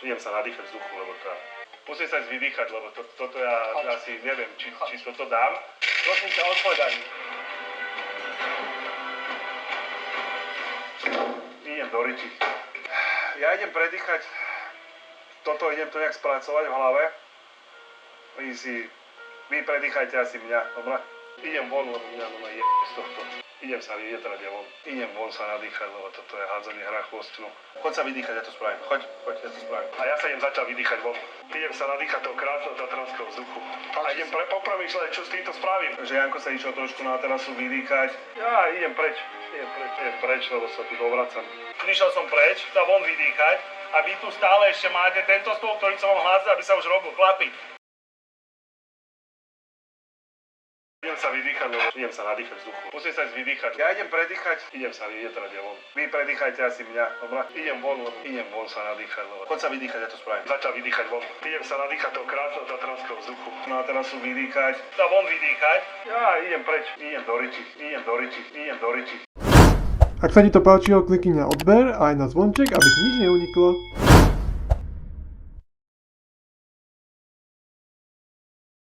idem sa nadýchať vzduchu, lebo to musím sa ísť vydýchať, lebo toto ja asi neviem, či toto dám. Prosím ťa, odpovedaj mi. Idem do riči. Ja idem predýchať. Toto idem to nejak spracovať v hlave. Vy predýchajte asi mňa, dobre? Idem von, lebo mňa je z tohto. Idem von. Idem von sa nadýchať, lebo toto je hádzanie hrachu o stenu. Choď sa vydýchať, ja to spravím. Choď, ja to spravím. A ja sa idem začať vydýchať von. Idem sa nadýchať toho krásneho tatranského vzduchu. A idem popremýšľať, čo s týmto spravím. Že Janko sa išiel trošku na terasu vydýchať. Ja idem preč, lebo sa tu dovracam. Išiel som preč, sa von vydýchať. A vy tu stále ešte máte tento stôl, ktorý som vám hlásil, aby sa už robil. Chlapi. Idem sa vydýchať, lebo idem sa nadýchať vzduchu. Musím sa ísť vydýchať. Ja idem predýchať. Idem von. Vy predýchajte asi mňa, dobre? Idem von sa nadýchať, lebo choď sa vydýchať, ja to spravím. Začal vydýchať von. Idem sa nadýchať toho krásneho tatranského vzduchu. Na terasu vydýchať. Sa von vydýchať. Ja idem preč. Idem do riči. Ak sa ti to páčilo, klikni na odber a aj na zvonček, aby ti nič neuniklo.